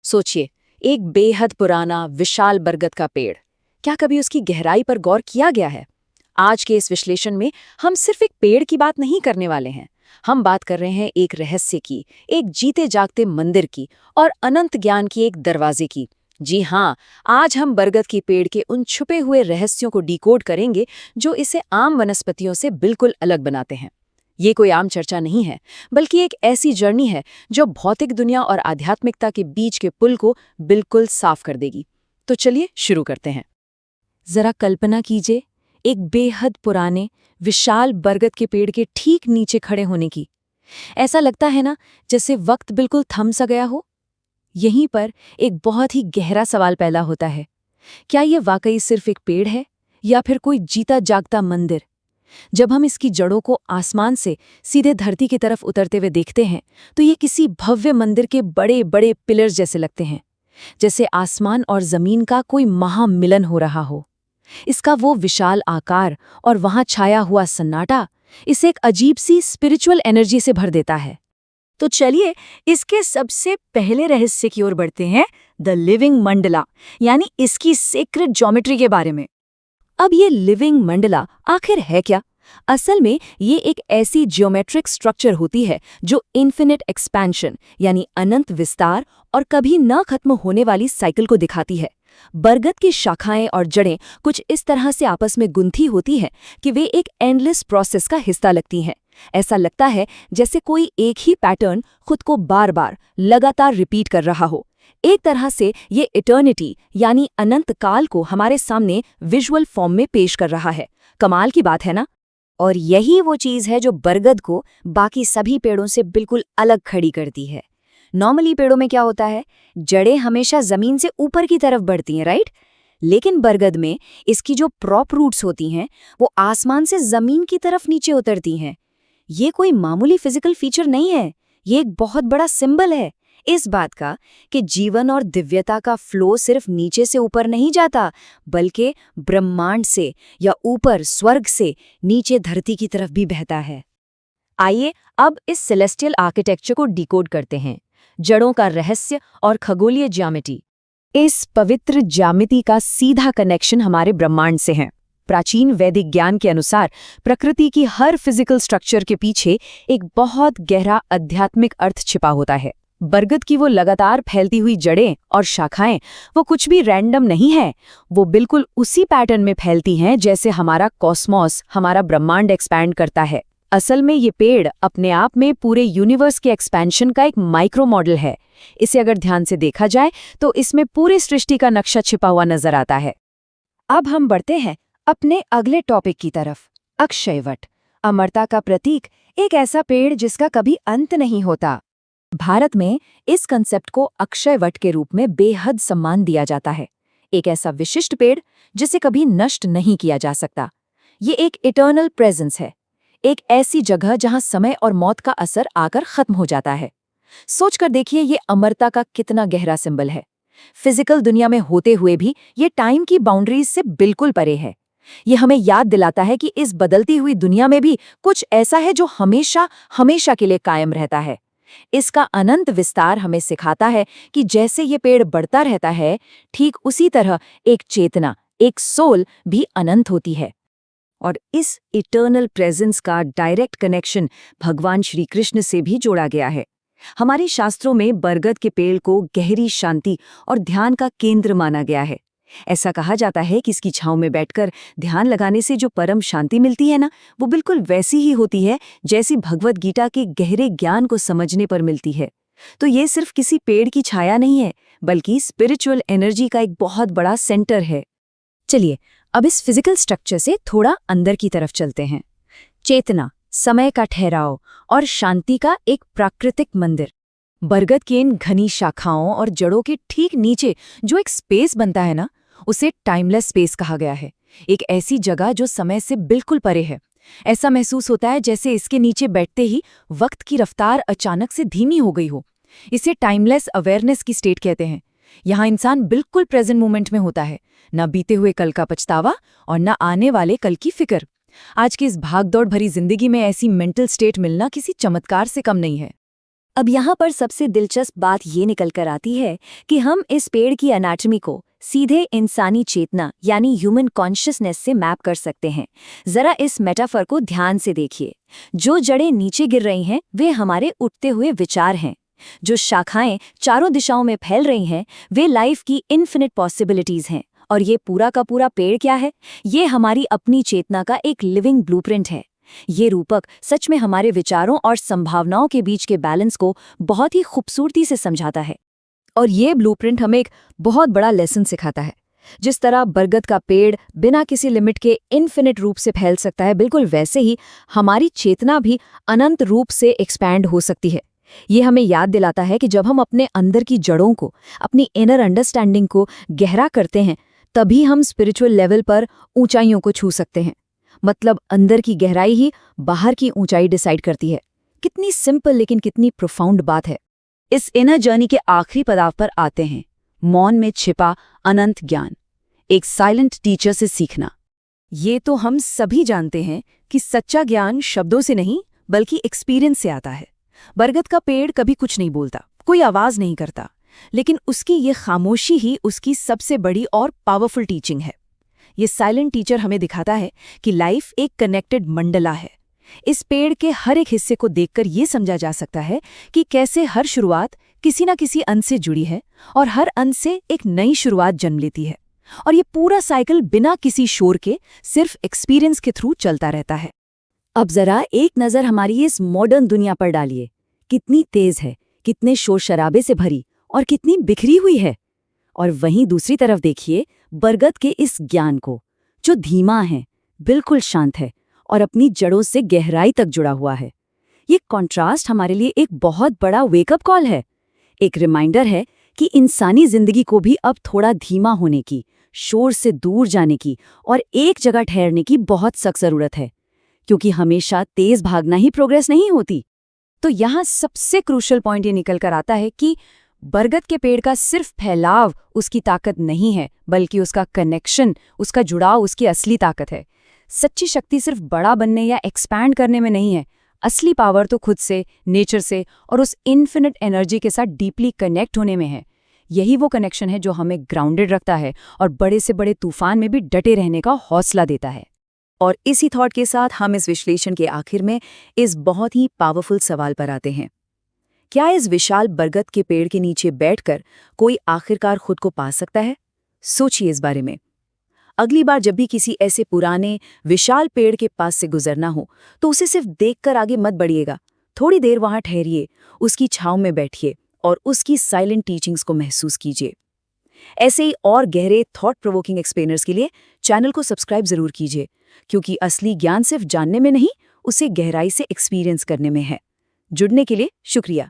सोचिए, एक बेहद पुराना विशाल बरगद का पेड़। क्या कभी उसकी गहराई पर गौर किया गया है? आज के इस विश्लेषण में हम सिर्फ एक पेड़ की बात नहीं करने वाले हैं। हम बात कर रहे हैं एक रहस्य की, एक जीते जागते मंदिर की और अनंत ज्ञान की एक दरवाजे की। जी हाँ, आज हम बरगद की पेड़ के उन छुपे हुए रहस्यों को डिकोड करेंगे जो इसे आम वनस्पतियों से बिल्कुल अलग बनाते हैं। ये कोई आम चर्चा नहीं है, बल्कि एक ऐसी जर्नी है जो भौतिक दुनिया और आध्यात्मिकता के बीच के पुल को बिल्कुल साफ कर देगी। तो चलिए शुरू करते हैं। जरा कल्पना कीजिए एक बेहद पुराने विशाल बरगद के पेड़ के ठीक नीचे खड़े होने की। ऐसा लगता है ना जैसे वक्त बिल्कुल थम सा गया हो। यहीं पर एक बहुत ही गहरा सवाल पैदा होता है, क्या ये वाकई सिर्फ एक पेड़ है या फिर कोई जीता जागता मंदिर? जब हम इसकी जड़ों को आसमान से सीधे धरती की तरफ उतरते हुए देखते हैं तो ये किसी भव्य मंदिर के बड़े बड़े पिलर्स जैसे लगते हैं, जैसे आसमान और जमीन का कोई महामिलन हो रहा हो। इसका वो विशाल आकार और वहां छाया हुआ सन्नाटा इसे एक अजीब सी स्पिरिचुअल एनर्जी से भर देता है। तो चलिए इसके सबसे पहले रहस्य की ओर बढ़ते हैं, द लिविंग मंडला, यानी इसकी सेक्रेड ज्योमेट्री के बारे में। अब ये लिविंग मंडला आखिर है क्या? असल में ये एक ऐसी ज्योमेट्रिक स्ट्रक्चर होती है जो इन्फिनिट एक्सपेंशन यानी अनंत विस्तार और कभी न खत्म होने वाली साइकिल को दिखाती है। बरगद की शाखाएं और जड़ें कुछ इस तरह से आपस में गुंथी होती हैं कि वे एक एंडलेस प्रोसेस का हिस्सा लगती हैं। ऐसा लगता है जैसे कोई एक ही पैटर्न खुद को बार बार लगातार रिपीट कर रहा हो। एक तरह से ये इटर्निटी यानी अनंत काल को हमारे सामने विजुअल फॉर्म में पेश कर रहा है। कमाल की बात है ना? और यही वो चीज़ है जो बरगद को बाकी सभी पेड़ों से बिल्कुल अलग खड़ी करती है। नॉर्मली पेड़ों में क्या होता है, जड़ें हमेशा जमीन से ऊपर की तरफ बढ़ती हैं, राइट? लेकिन बरगद में इसकी जो प्रॉप रूट्स होती हैं वो आसमान से जमीन की तरफ नीचे उतरती हैं। ये कोई मामूली फिजिकल फीचर नहीं है, ये एक बहुत बड़ा सिंबल है इस बात का कि जीवन और दिव्यता का फ्लो सिर्फ नीचे से ऊपर नहीं जाता, बल्कि ब्रह्मांड से या ऊपर स्वर्ग से नीचे धरती की तरफ भी बहता है। आइए अब इस सेलेस्टियल आर्किटेक्चर को डिकोड करते हैं, जड़ों का रहस्य और खगोलीय ज्यामिति। इस पवित्र ज्यामिति का सीधा कनेक्शन हमारे ब्रह्मांड से है। प्राचीन वैदिक ज्ञान के अनुसार प्रकृति की हर फिजिकल स्ट्रक्चर के पीछे एक बहुत गहरा आध्यात्मिक अर्थ छिपा होता है। बरगद की वो लगातार फैलती हुई जड़ें और शाखाएं वो कुछ भी रैंडम नहीं है, वो बिल्कुल उसी पैटर्न में फैलती हैं जैसे हमारा कॉस्मॉस, हमारा ब्रह्मांड एक्सपैंड करता है। असल में ये पेड़ अपने आप में पूरे यूनिवर्स के एक्सपेंशन का एक माइक्रो मॉडल है। इसे अगर ध्यान से देखा जाए तो इसमें पूरी सृष्टि का नक्शा छिपा हुआ नजर आता है। अब हम बढ़ते हैं अपने अगले टॉपिक की तरफ, अक्षयवट, अमरता का प्रतीक, एक ऐसा पेड़ जिसका कभी अंत नहीं होता। भारत में इस कंसेप्ट को अक्षयवट के रूप में बेहद सम्मान दिया जाता है। एक ऐसा विशिष्ट पेड़ जिसे कभी नष्ट नहीं किया जा सकता। ये एक इटर्नल प्रेजेंस है, एक ऐसी जगह जहां समय और मौत का असर आकर खत्म हो जाता है। सोचकर देखिए ये अमरता का कितना गहरा सिंबल है। फिजिकल दुनिया में होते हुए भी ये टाइम की बाउंड्रीज से बिल्कुल परे है। ये हमें याद दिलाता है कि इस बदलती हुई दुनिया में भी कुछ ऐसा है जो हमेशा हमेशा के लिए कायम रहता है। इसका अनंत विस्तार हमें सिखाता है कि जैसे ये पेड़ बढ़ता रहता है, ठीक उसी तरह एक चेतना, एक सोल भी अनंत होती है। और इस इटर्नल प्रेजेंस का डायरेक्ट कनेक्शन भगवान श्री कृष्ण से भी जोड़ा गया है। हमारे शास्त्रों में बरगद के पेड़ को गहरी शांति और ध्यान का केंद्र माना गया है। ऐसा कहा जाता है कि इसकी छांव में बैठकर ध्यान लगाने से जो परम शांति मिलती है ना, वो बिल्कुल वैसी ही होती है जैसी भगवद गीता के गहरे ज्ञान को समझने पर मिलती है। तो ये सिर्फ किसी पेड़ की छाया नहीं है, बल्कि स्पिरिचुअल एनर्जी का एक बहुत बड़ा सेंटर है। चलिए अब इस फिजिकल स्ट्रक्चर से थोड़ा अंदर की तरफ चलते हैं। चेतना, समय का ठहराव और शांति का एक प्राकृतिक मंदिर। बरगद की इन घनी शाखाओं और जड़ों के ठीक नीचे जो एक स्पेस बनता है ना, उसे टाइमलेस स्पेस कहा गया है। एक ऐसी जगह जो समय से बिल्कुल परे है। ऐसा महसूस होता है जैसे इसके नीचे बैठते ही वक्त की रफ्तार अचानक से धीमी हो गई हो। इसे टाइमलेस अवेयरनेस की स्टेट कहते हैं। यहाँ इंसान बिल्कुल प्रेजेंट मोमेंट में होता है, न बीते हुए कल का पछतावा और न आने वाले कल की फिक्र। आज की इस भागदौड़ भरी जिंदगी में ऐसी मेंटल स्टेट मिलना किसी चमत्कार से कम नहीं है। अब यहाँ पर सबसे दिलचस्प बात ये निकल कर आती है कि हम इस पेड़ की एनाटॉमी को सीधे इंसानी चेतना यानी ह्यूमन कॉन्शियसनेस से मैप कर सकते हैं। जरा इस मेटाफर को ध्यान से देखिए। जो जड़ें नीचे गिर रही हैं वे हमारे उठते हुए विचार हैं। जो शाखाएं चारों दिशाओं में फैल रही हैं वे लाइफ की इन्फिनिट पॉसिबिलिटीज हैं। और ये पूरा का पूरा पेड़ क्या है? ये हमारी अपनी चेतना का एक लिविंग ब्लूप्रिंट है। ये रूपक सच में हमारे विचारों और संभावनाओं के बीच के बैलेंस को बहुत ही खूबसूरती से समझाता है। और ये ब्लूप्रिंट हमें एक बहुत बड़ा लेसन सिखाता है। जिस तरह बरगद का पेड़ बिना किसी लिमिट के इन्फिनिट रूप से फैल सकता है, बिल्कुल वैसे ही हमारी चेतना भी अनंत रूप से एक्सपैंड हो सकती है। ये हमें याद दिलाता है कि जब हम अपने अंदर की जड़ों को, अपनी इनर अंडरस्टैंडिंग को गहरा करते हैं, तभी हम स्पिरिचुअल लेवल पर ऊंचाइयों को छू सकते हैं। मतलब अंदर की गहराई ही बाहर की ऊंचाई डिसाइड करती है। कितनी सिंपल लेकिन कितनी प्रोफाउंड बात है। इस इनर जर्नी के आखिरी पड़ाव पर आते हैं, मौन में छिपा अनंत ज्ञान, एक साइलेंट टीचर से सीखना। ये तो हम सभी जानते हैं कि सच्चा ज्ञान शब्दों से नहीं बल्कि एक्सपीरियंस से आता है। बरगद का पेड़ कभी कुछ नहीं बोलता, कोई आवाज नहीं करता, लेकिन उसकी ये खामोशी ही उसकी सबसे बड़ी और पावरफुल टीचिंग है। ये साइलेंट टीचर हमें दिखाता है कि लाइफ एक कनेक्टेड मंडला है। इस पेड़ के हर एक हिस्से को देखकर ये समझा जा सकता है कि कैसे हर शुरुआत किसी न किसी अंत से जुड़ी है और हर अंत से एक नई शुरुआत जन्म लेती है। और ये पूरा साइकिल बिना किसी शोर के सिर्फ एक्सपीरियंस के थ्रू चलता रहता है। अब जरा एक नज़र हमारी इस मॉडर्न दुनिया पर डालिए। कितनी तेज है, कितने शोर शराबे से भरी और कितनी बिखरी हुई है। और वहीं दूसरी तरफ देखिए बरगद के इस ज्ञान को, जो धीमा है, बिल्कुल शांत है और अपनी जड़ों से गहराई तक जुड़ा हुआ है। ये कॉन्ट्रास्ट हमारे लिए एक बहुत बड़ा वेकअप कॉल है। एक रिमाइंडर है कि इंसानी जिंदगी को भी अब थोड़ा धीमा होने की, शोर से दूर जाने की और एक जगह ठहरने की बहुत सख्त जरूरत है, क्योंकि हमेशा तेज भागना ही प्रोग्रेस नहीं होती। तो यहाँ सबसे क्रूशल पॉइंट ये निकल कर आता है कि बरगद के पेड़ का सिर्फ फैलाव उसकी ताकत नहीं है, बल्कि उसका कनेक्शन, उसका जुड़ाव उसकी असली ताकत है। सच्ची शक्ति सिर्फ बड़ा बनने या एक्सपैंड करने में नहीं है। असली पावर तो खुद से, नेचर से और उस इन्फिनिट एनर्जी के साथ डीपली कनेक्ट होने में है। यही वो कनेक्शन है जो हमें ग्राउंडेड रखता है और बड़े से बड़े तूफान में भी डटे रहने का हौसला देता है। और इसी थॉट के साथ हम इस विश्लेषण के आखिर में इस बहुत ही पावरफुल सवाल पर आते हैं। क्या इस विशाल बरगद के पेड़ के नीचे बैठकर कोई आखिरकार खुद को पा सकता है? सोचिए इस बारे में। अगली बार जब भी किसी ऐसे पुराने विशाल पेड़ के पास से गुजरना हो तो उसे सिर्फ देखकर आगे मत बढ़िएगा। थोड़ी देर वहां ठहरिए, उसकी छांव में बैठिए और उसकी साइलेंट टीचिंग्स को महसूस कीजिए। ऐसे ही और गहरे थॉट प्रोवोकिंग एक्सप्लेनर्स के लिए चैनल को सब्सक्राइब जरूर कीजिए, क्योंकि असली ज्ञान सिर्फ जानने में नहीं, उसे गहराई से एक्सपीरियंस करने में है। जुड़ने के लिए शुक्रिया।